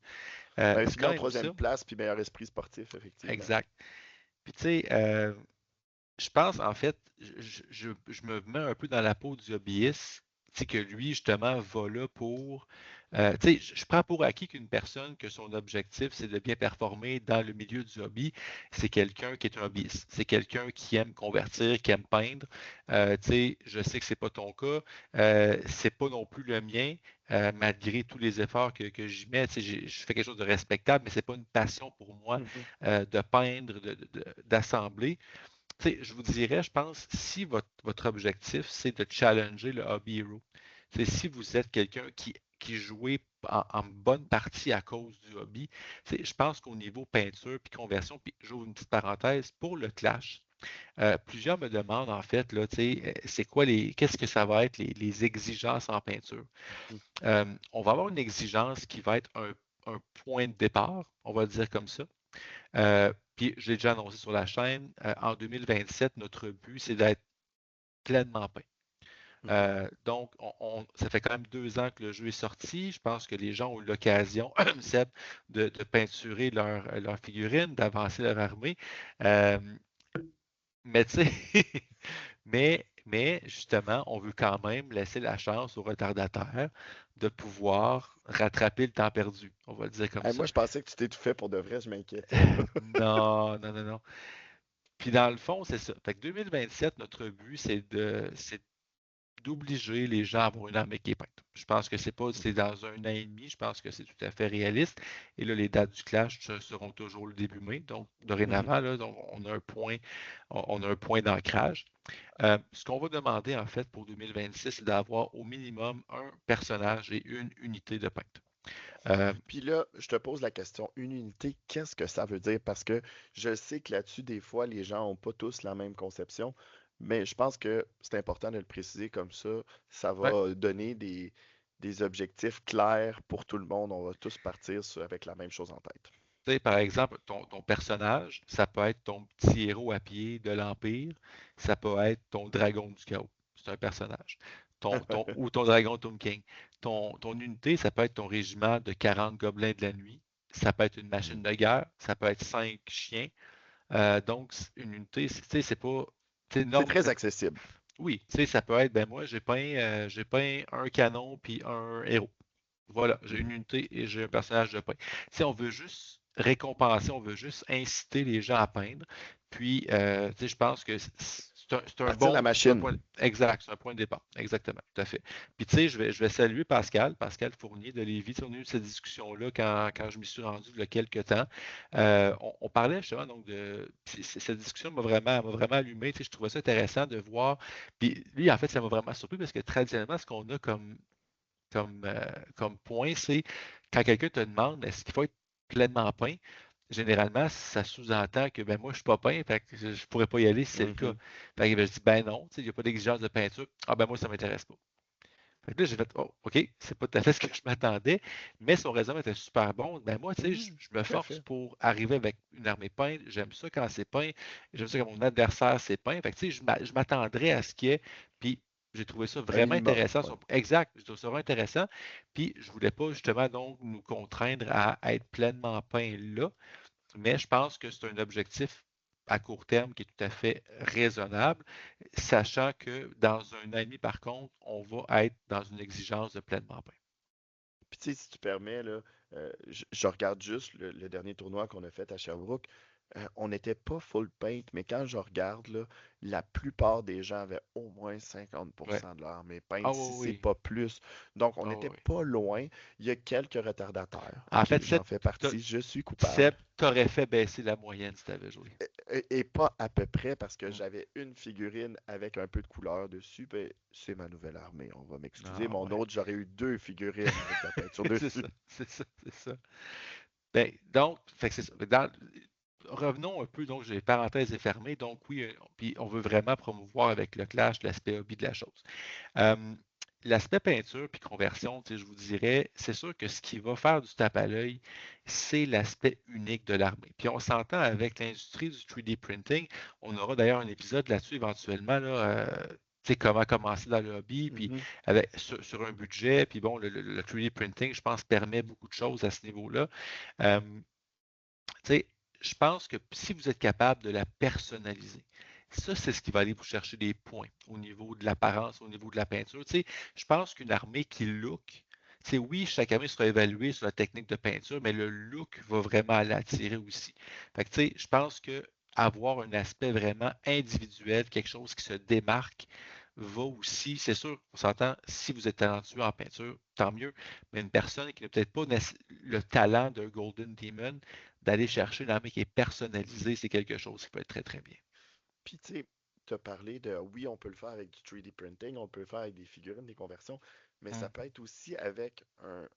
On avait C'est fini quand en même troisième ça, place, puis meilleur esprit sportif, effectivement. exact. Puis tu sais, je pense, en fait, je me mets un peu dans la peau du hobbyiste, tu sais, que lui, justement, va là pour. Tu sais, je prends pour acquis qu'une personne, que son objectif, c'est de bien performer dans le milieu du hobby, c'est quelqu'un qui est un hobbyiste. C'est quelqu'un qui aime convertir, qui aime peindre. Tu sais, je sais que c'est pas ton cas, c'est pas non plus le mien, malgré tous les efforts que j'y mets. Tu sais, je fais quelque chose de respectable, mais c'est pas une passion pour moi Mhm. de peindre, d'assembler. Tu sais, je vous dirais, je pense, si votre objectif, c'est de challenger le hobby hero, c'est si vous êtes quelqu'un qui jouait en bonne partie à cause du hobby, je pense qu'au niveau peinture puis conversion, puis j'ouvre une petite parenthèse, pour le clash, plusieurs me demandent en fait, là, tu sais, c'est quoi qu'est-ce que ça va être les exigences en peinture? Mhm. On va avoir une exigence qui va être un point de départ, on va le dire comme ça. Puis, je l'ai déjà annoncé sur la chaîne, en 2027, notre but, c'est d'être pleinement peint. Mhm. Donc, ça fait quand même 2 ans que le jeu est sorti. Je pense que les gens ont eu l'occasion, Seb, de peinturer leur figurine, d'avancer leur armée. Euh, mais tu sais, mais justement, on veut quand même laisser la chance aux retardataires de pouvoir rattraper le temps perdu. On va le dire comme Hey, ça. moi, je pensais que tu t'étouffais pour de vrai, je m'inquiétais, là. Non, non, non, non. Puis dans le fond, c'est ça. Fait que 2027, notre but, c'est d'obliger les gens à avoir une armée qui est peinte. Je pense que c'est Mhm. dans 1 an et demi, je pense que c'est tout à fait réaliste. Et là, les dates du clash seront toujours le début mai. Donc, Mhm. dorénavant, là, donc, on a un point d'ancrage. Ce qu'on va demander, en fait, pour 2026, c'est d'avoir au minimum un personnage et une unité de peinte. Euh, Puis là, je te pose la question, une unité, qu'est-ce que ça veut dire? Parce que je sais que là-dessus, des fois, les gens n'ont pas tous la même conception, mais je pense que c'est important de le préciser comme ça. Ça ouais, va donner des objectifs clairs pour tout le monde. On va tous partir avec la même chose en tête. tu sais, par exemple, ton personnage, ça peut être ton petit héros à pied de l'Empire, ça peut être ton dragon du chaos. C'est un personnage. Ou ton dragon Tomb King. Ton unité, ça peut être ton régiment de 40 gobelins de la nuit. Ça peut être une machine Mhm. de guerre. Ça peut être 5 chiens. Donc, une unité, tu sais, c'est pas. C'est très accessible. Oui, tu sais, ça peut être, ben moi, j'ai peint un canon puis un héros. Voilà, j'ai une Mhm. unité et j'ai un personnage de peint. Si on veut juste récompenser, on veut juste inciter les gens à peindre, Puis, tu sais, je pense que c'est un Partir la bon, c'est un machine. point exact, c'est un point de départ. Exactement, tout à fait. Puis, tu sais, je vais saluer Pascal Fournier de Lévis. Tu sais, on a eu cette discussion-là quand je m'y suis rendu il y a quelques temps. On parlait justement donc cette discussion m'a vraiment allumé. Tu sais, je trouvais ça intéressant de voir. Puis, lui, en fait, ça m'a vraiment surpris parce que traditionnellement, ce qu'on a comme, euh, comme point, c'est quand quelqu'un te demande est-ce qu'il faut être pleinement peint, généralement, ça sous-entend que ben moi, je suis pas peint, fait que je ne pourrais pas y aller si c'est le cas. Mhm. Fait que ben, je dis ben non, tu sais, il n'y a pas d'exigence de peinture. Ah ben moi, ça ne m'intéresse pas. Fait que là, j'ai fait oh, OK, c'est pas tout à fait ce que je m'attendais, mais son raisonnement était super bon. Ben moi, tu sais, je, Mhm. je me Tout à force fait. pour arriver avec une armée peinte. J'aime ça quand c'est peint. J'aime ça quand mon adversaire c'est peint. Fait que tu sais, je m'attendrais à ce qu'il y ait. Puis j'ai trouvé ça Un vraiment minimum. intéressant. Ouais. Exact, j'ai trouvé ça vraiment intéressant. Puis je voulais pas justement donc nous contraindre à être pleinement peint là, mais je pense que c'est un objectif à court terme qui est tout à fait raisonnable, sachant que dans un an et demi, par contre, on va être dans une exigence de pleinement plein. Puis tu sais, si tu permets, là, je regarde juste le dernier tournoi qu'on a fait à Sherbrooke. On n'était pas full paint, mais quand je regarde, là, la plupart des gens avaient au moins Ouais. 50% de leur mais peint, Ah si oui, c'est oui. pas plus. Donc, on Ah n'était oui. pas loin. Il y a quelques retardataires. En OK, fait, j'en fais t'as- partie. Je suis Seb, coupable. t'aurais fait baisser la moyenne si t'avais joué. Et pas à peu près parce que Hmm. j'avais une figurine avec un peu de couleur dessus. Ben, c'est ma nouvelle armée. On va m'excuser. Ah Mon ouais. autre, j'aurais eu deux figurines avec de la peinture C'est dessus. ça, c'est ça, c'est ça. Ben, donc, fait que c'est ça. Revenons un peu, donc j'ai parenthèse est fermée, donc oui, puis on veut vraiment promouvoir avec le clash l'aspect hobby de la chose. Euh, L'aspect peinture puis conversion, tu sais, je vous dirais, c'est sûr que ce qui va faire du tape à l'œil, c'est l'aspect unique de l'armée. Puis on s'entend avec l'industrie du 3D printing. On aura d'ailleurs un épisode là-dessus éventuellement, là, tu sais, comment commencer dans le hobby, puis Mhm. sur un budget. Puis bon, le 3D printing, je pense, permet beaucoup de choses à ce niveau-là. Euh, tu sais, je pense que si vous êtes capable de la personnaliser, ça, c'est ce qui va aller vous chercher des points au niveau de l'apparence, au niveau de la peinture. Tu sais, je pense qu'une armée qui look, tu sais, oui, chaque armée sera évaluée sur la technique de peinture, mais le look va vraiment l'attirer aussi. Fait que, tu sais, je pense que avoir un aspect vraiment individuel, quelque chose qui se démarque, va aussi, c'est sûr, on s'entend, si vous êtes talentueux en peinture, tant mieux, mais une personne qui n'a peut-être pas le talent d'un Golden Demon, d'aller chercher une armée qui est personnalisée, c'est quelque chose qui peut être très, très bien. Puis, tu sais, tu as parlé de oui, on peut le faire avec du 3D printing, on peut le faire avec des figurines, des conversions, mais ça Hmm. peut être aussi avec un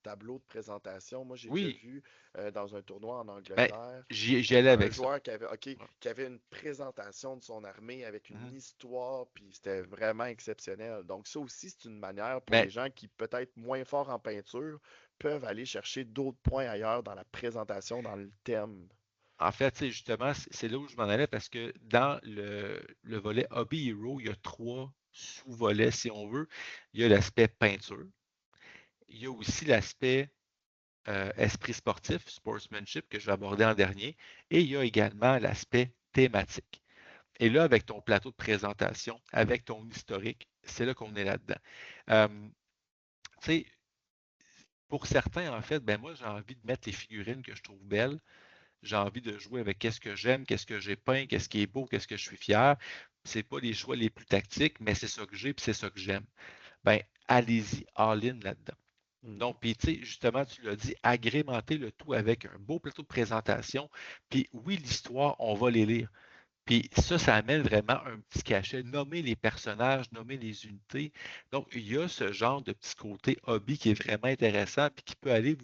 tableau de présentation. Moi, j'ai déjà Oui, vu dans un tournoi en ben, Angleterre j'y allais un avec ça. joueur qui avait, OK, Ouais. qui avait une présentation de son armée avec une Mhm. histoire, puis c'était vraiment exceptionnel. Donc, ça aussi, c'est une manière pour Ben, les gens qui, peut-être moins forts en peinture, peuvent aller chercher d'autres points ailleurs dans la présentation, dans le thème. en fait, tu sais, justement, c'est là où je m'en allais parce que dans le volet Hobby Hero, il y a trois sous-volets, si on veut. Il y a l'aspect peinture. Il y a aussi l'aspect esprit sportif, sportsmanship, que je vais aborder en dernier. Et il y a également l'aspect thématique. Et là, avec ton plateau de présentation, avec ton historique, c'est là qu'on est là-dedans. Euh, tu sais, pour certains, en fait, ben moi, j'ai envie de mettre les figurines que je trouve belles. J'ai envie de jouer avec qu'est-ce que j'aime, qu'est-ce que j'ai peint, qu'est-ce qui est beau, qu'est-ce que je suis fier. C'est pas les choix les plus tactiques, mais c'est ça que j'ai, puis c'est ça que j'aime. Ben, allez-y all-in là-dedans. Mhm. Donc, puis tu sais, justement, tu l'as dit, agrémenter le tout avec un beau plateau de présentation. Puis oui, l'histoire, on va les lire. Puis ça amène vraiment un petit cachet, nommer les personnages, nommer les unités. Donc, il y a ce genre de petit côté hobby qui est vraiment intéressant puis qui peut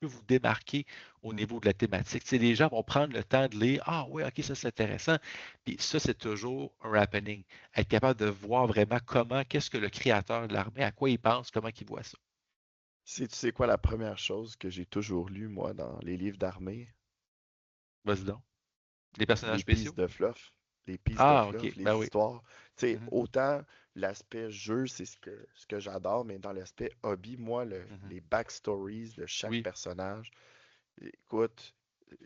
vous démarquer au niveau de la thématique. Tu sais, les gens vont prendre le temps de lire. Ah oui, ok, ça c'est intéressant. Puis ça, c'est toujours un happening. Être capable de voir vraiment qu'est-ce que le créateur de l'armée, à quoi il pense, comment il voit ça. Tu sais quoi la première chose que j'ai toujours lue, moi, dans les livres d'armée? Vas-y donc. Les personnages Les spéciaux? pistes de fluff. Les pistes de Ah, ok, fluff, ben les oui. histoires. Tu sais, Mhm, autant l'aspect jeu, c'est ce que j'adore, mais dans l'aspect hobby, moi, mhm. les backstories de chaque Oui, personnage, écoute,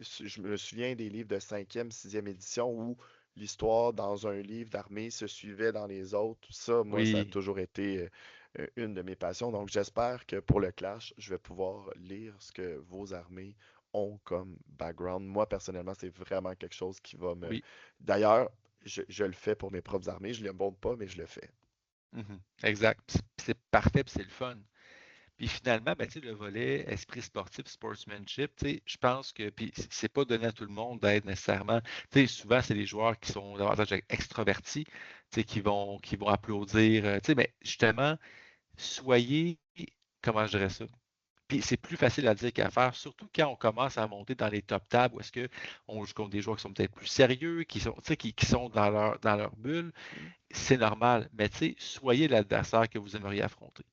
je me souviens des livres de cinquième, sixième édition où l'histoire dans un livre d'armée se suivait dans les autres. Ça, moi, ça a oui. toujours été une de mes passions. Donc, j'espère que pour le Clash, je vais pouvoir lire ce que vos armées ont comme background. Moi, personnellement, c'est vraiment quelque chose qui va me... Oui. D'ailleurs, je le fais pour mes propres armées. Je ne le montre pas, mais je le fais. Mhm. Exact. Puis c'est parfait, puis c'est le fun. Puis finalement, ben, tu sais, le volet esprit sportif, sportsmanship, tu sais, je pense que, puis c'est pas donné à tout le monde d'être nécessairement, tu sais, souvent c'est les joueurs qui sont davantage extrovertis, tu sais, qui vont applaudir, tu sais, mais justement, soyez, comment je dirais ça? Puis c'est plus facile à dire qu'à faire, surtout quand on commence à monter dans les top tables, où est-ce qu'on joue contre des joueurs qui sont peut-être plus sérieux, qui sont, tu sais, qui sont dans leur bulle, c'est normal. Mais tu sais, soyez l'adversaire que vous aimeriez affronter.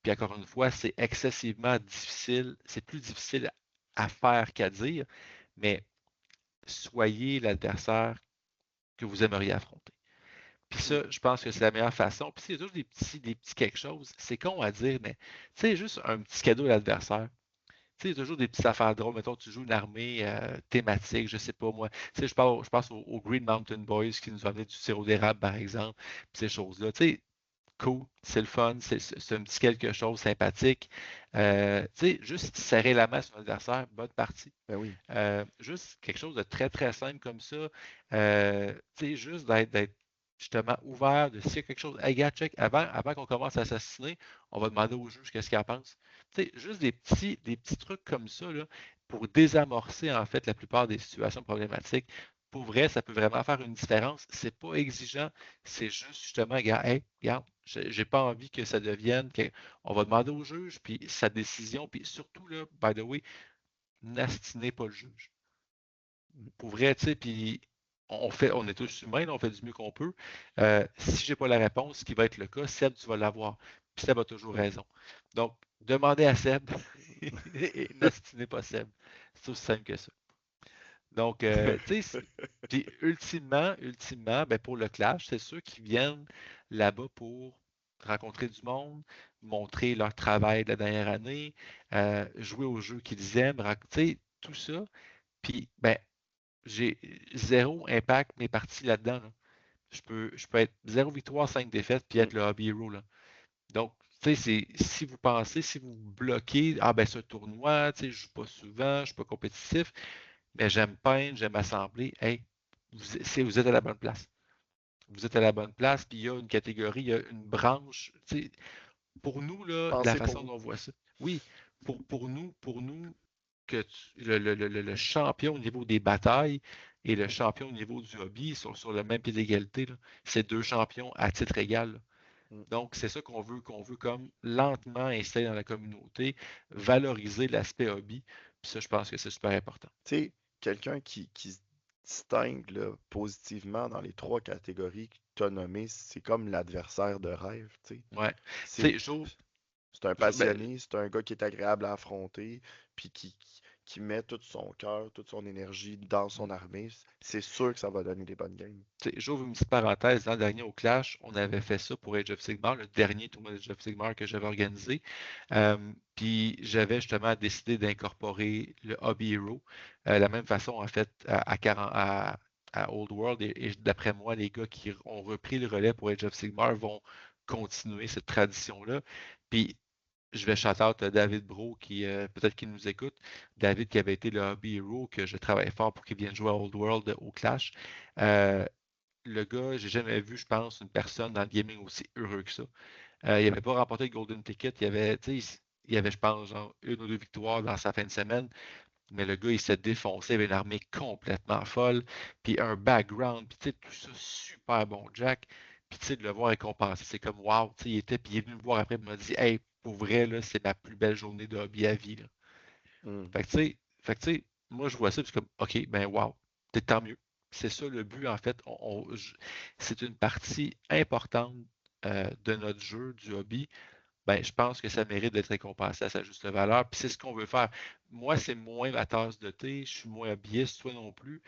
Puis encore une fois, c'est excessivement difficile, c'est plus difficile à faire qu'à dire, mais soyez l'adversaire que vous aimeriez affronter. Puis Mm. ça, je pense que c'est la meilleure façon. Puis c'est toujours des petits quelque chose. C'est con à dire, mais tu sais, juste un petit cadeau à l'adversaire. Tu sais, il y a toujours des petites affaires drôles. Mettons, tu joues une armée thématique, je sais pas moi. Tu sais, je pense aux Green Mountain Boys qui nous ont amené du sirop d'érable, par exemple, puis ces choses-là. Tu sais, cool, c'est le fun, c'est un petit quelque chose sympathique. Tu sais, juste serrer la main sur l'adversaire, bonne partie. Ben oui. Juste quelque chose de très, très simple comme ça. Tu sais, juste d'être justement ouvert, de s'il y a quelque chose. Hey, gars, check, avant qu'on commence à assassiner, on va demander au juge qu'est-ce qu'il en pense. Tu sais, juste des petits trucs comme ça, là, pour désamorcer, en fait, la plupart des situations problématiques. Pour vrai, ça peut vraiment faire une différence. C'est pas exigeant, c'est juste justement, gars, hey, regarde, j'ai pas envie que ça devienne, on va demander au juge, puis sa décision, puis surtout, là, by the way, n'astinez pas le juge. Pour vrai, tu sais, puis on est tous humains, là, on fait du mieux qu'on peut. Si j'ai pas la réponse, ce qui va être le cas, Seb, tu vas l'avoir. Puis Seb a toujours raison. Donc, demandez à Seb et n'astinez pas Seb. C'est aussi simple que ça. Donc, tu sais, puis ultimement, ben pour le clash, c'est ceux qui viennent là-bas pour rencontrer du monde, montrer leur travail de la dernière année, jouer aux jeux qu'ils aiment, tu sais, tout ça. Puis, ben, j'ai zéro impact mes parties là-dedans, là. Je peux être zéro victoire, 5 défaites, puis Mm. être le hobby hero, là. Donc, tu sais, si vous pensez, si vous bloquez, ah ben ce tournoi, tu sais, je joue pas souvent, je suis pas compétitif, mais j'aime peindre, j'aime assembler, hey, vous êtes à la bonne place. Vous êtes à la bonne place, puis il y a une catégorie, il y a une branche, tu sais, pour nous, là, la Pensez pour façon vous. dont on voit ça. Oui, pour nous, que le champion au niveau des batailles et le champion au niveau du hobby sont sur le même pied d'égalité, là. C'est deux champions à titre égal, là. Mm. Donc, c'est ça qu'on veut comme lentement installer dans la communauté, valoriser l'aspect hobby. Puis ça, je pense que c'est super important. Tu sais, quelqu'un qui se distingue là, positivement dans les trois catégories que tu as nommées, c'est comme l'adversaire de rêve, tu sais. Ouais. Tu C'est sais, c'est un ben, passionné, c'est un gars qui est agréable à affronter, puis qui met tout son cœur, toute son énergie dans son armée. C'est sûr que ça va donner des bonnes games. tu sais, j'ouvre une petite parenthèse. L'an dernier au Clash, on avait fait ça pour Age of Sigmar, le dernier tournoi d'Age of Sigmar que j'avais organisé. Puis j'avais justement décidé d'incorporer le Hobby Hero. La même façon, en fait, à Old World. Et d'après moi, les gars qui ont repris le relais pour Age of Sigmar vont continuer cette tradition-là. Puis je vais shout out David Bro qui peut-être qu'il nous écoute. David qui avait été le Hobby Hero, que je travaille fort pour qu'il vienne jouer à Old World au Clash. Euh, le gars, j'ai jamais vu, je pense, une personne dans le gaming aussi heureux que ça. Il n'avait pas remporté le Golden Ticket. Il y avait, je pense, genre une ou deux victoires dans sa fin de semaine. Mais le gars, il s'est défoncé. Il avait une armée complètement folle. Puis un background. Puis tu sais, tout ça, super bon, Jack. Puis tu sais, de le voir récompensé, c'est comme wow. Tu sais, puis il est venu me voir après et m'a dit, hey, pour vrai, là, c'est ma plus belle journée de hobby à vie, là. Mm. Fait que tu sais, moi, je vois ça, puis c'est comme, OK, ben, wow, c'est tant mieux. C'est ça le but, en fait. C'est une partie importante de notre jeu, du hobby. Ben, je pense que ça mérite d'être récompensé à sa juste valeur. Puis c'est ce qu'on veut faire. Moi, c'est moins ma tasse de thé, je suis moins hobbyiste, toi non plus,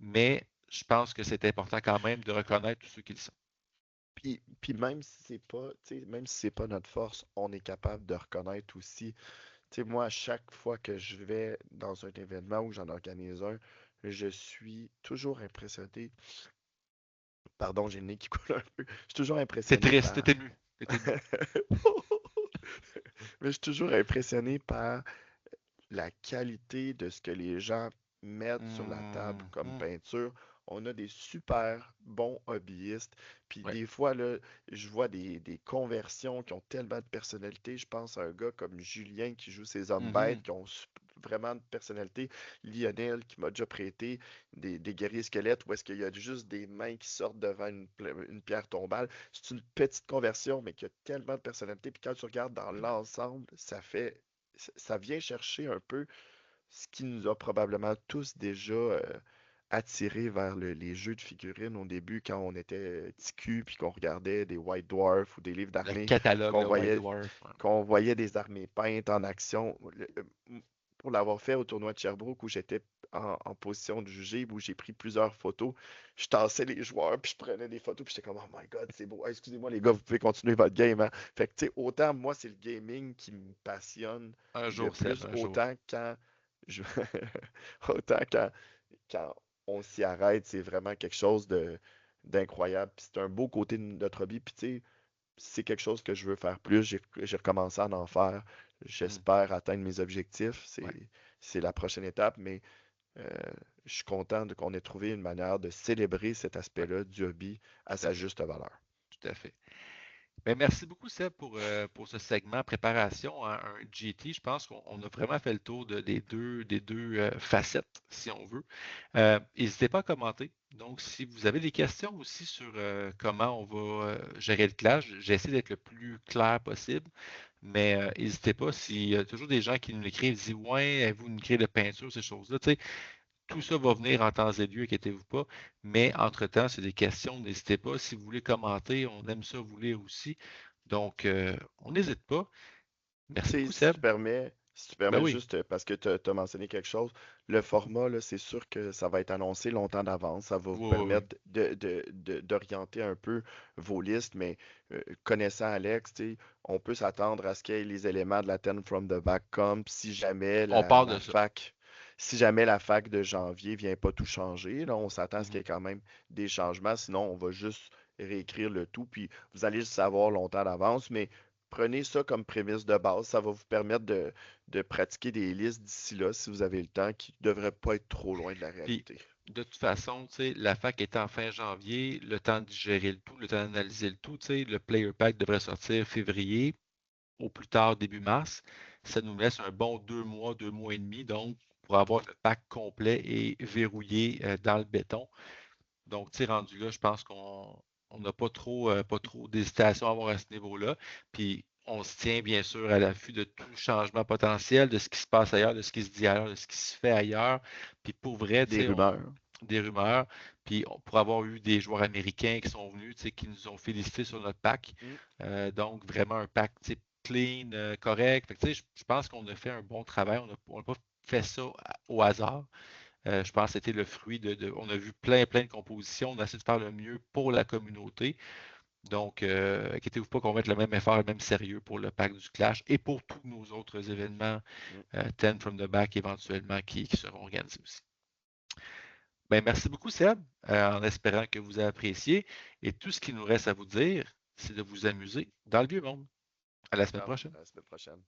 mais je pense que c'est important quand même de reconnaître tous ceux qui le sont. Puis même si c'est pas, tu sais, même si c'est pas notre force, on est capable de reconnaître aussi. Tu sais, moi, à chaque fois que je vais dans un événement ou j'en organise un, je suis toujours impressionné. Pardon, j'ai le nez qui coule un peu. Je suis toujours T'es impressionné triste, par. t'es ému, t'es ému. Mais je suis toujours impressionné par la qualité de ce que les gens mettent sur la table comme Mhm. peinture. On a des super bons hobbyistes. Puis Ouais. des fois, là, je vois des conversions qui ont tellement de personnalité. Je pense à un gars comme Julien qui joue ses hommes bêtes, Mhm. qui ont vraiment de personnalité. Lionel qui m'a déjà prêté des guerriers squelettes où est-ce qu'il y a juste des mains qui sortent devant une pierre tombale. C'est une petite conversion, mais qui a tellement de personnalité. Puis quand tu regardes dans l'ensemble, ça vient chercher un peu ce qui nous a probablement tous déjà attirés vers les jeux de figurines au début quand on était petit cul puis qu'on regardait des White Dwarfs ou des livres Le d'armée, catalogue qu'on de White voyait, Dwarf. Ouais. qu'on voyait des armées peintes en action. Pour l'avoir fait au tournoi de Sherbrooke où j'étais en position de juger, où j'ai pris plusieurs photos, je tassais les joueurs puis je prenais des photos puis j'étais comme oh my god, c'est beau. Ah, excusez-moi les gars, vous pouvez continuer votre game, hein. Fait que tu sais, autant moi c'est le gaming qui me passionne Un le jour, Seb, plus, un jour. autant quand je autant quand on s'y arrête, c'est vraiment quelque chose d'incroyable. Puis c'est un beau côté de notre hobby. Puis tu sais, c'est quelque chose que je veux faire plus. J'ai recommencé à en faire. Mhm. J'espère atteindre mes objectifs. Ouais, C'est la prochaine étape, mais euh, je suis content qu'on ait trouvé une manière de célébrer cet ouais, aspect-là du hobby à tout à sa fait. juste valeur. Tout à fait. Ben, merci beaucoup, Seb, pour ce segment préparation à un GT. Je pense qu'on a vraiment fait le tour des deux facettes, si on veut. N'hésitez pas à commenter. Donc, si vous avez des questions aussi sur comment on va gérer le clash, j'essaie d'être le plus clair possible. Mais n'hésitez pas, s'il y a toujours des gens qui nous écrivent, disent ouais, avez-vous une grille de peinture, ces choses-là. Tu sais, tout ça va venir en temps et lieu, inquiétez-vous pas. Mais entre-temps, c'est des questions, n'hésitez pas. Si vous voulez commenter, on aime ça vous lire aussi. Donc, on n'hésite pas. Tu Merci sais, beaucoup, Seb. si tu Ben permets oui. juste parce que tu as mentionné quelque chose, le format, là, c'est sûr que ça va être annoncé longtemps d'avance. Ça va vous Oui, oui, oui. permettre d'orienter un peu vos listes, mais connaissant Alex, tu sais, on peut s'attendre à ce qu'il y ait les éléments de la Ten from the Back comme si jamais On parle de ça. si jamais la fac de janvier vient pas tout changer. Là, on s'attend à ce qu'il y Mhm. ait quand même des changements, sinon on va juste réécrire le tout, puis vous allez le savoir longtemps d'avance, mais prenez ça comme prémisse de base. Ça va vous permettre de pratiquer des listes d'ici là, si vous avez le temps, qui ne devraient pas être trop loin de la Puis, réalité. de toute façon, tu sais, la fac est en fin janvier, le temps de digérer le tout, le temps d'analyser le tout, tu sais, le player pack devrait sortir février, au plus tard début mars. Ça nous laisse un bon 2 mois, 2 mois et demi, donc, pour avoir le pack complet et verrouillé dans le béton. Donc, tu sais, rendu là, je pense qu'on n'a pas trop d'hésitation à avoir à ce niveau-là. Puis, on se tient bien sûr à l'affût de tout changement potentiel, de ce qui se passe ailleurs, de ce qui se dit ailleurs, de ce qui se fait ailleurs. Puis, pour vrai, tu Des sais, rumeurs. des rumeurs. Puis, pour avoir eu des joueurs américains qui sont venus, tu sais, qui nous ont félicité sur notre pack. Mm. Donc, vraiment un pack, tu sais, clean, correct. Fait que, tu sais, je pense qu'on a fait un bon travail. On n'a pas fait ça au hasard. Je pense que c'était le fruit on a vu plein, plein de compositions. On a essayé de faire le mieux pour la communauté. Donc, inquiétez-vous pas qu'on va mettre le même effort, le même sérieux pour le pack du Clash et pour tous nos autres événements, Mm. 10 from the back éventuellement, qui seront organisés aussi. Ben, merci beaucoup, Seb, en espérant que vous avez apprécié. Et tout ce qu'il nous reste à vous dire, c'est de vous amuser dans le vieux monde. À la semaine Ciao, prochaine. à la semaine prochaine.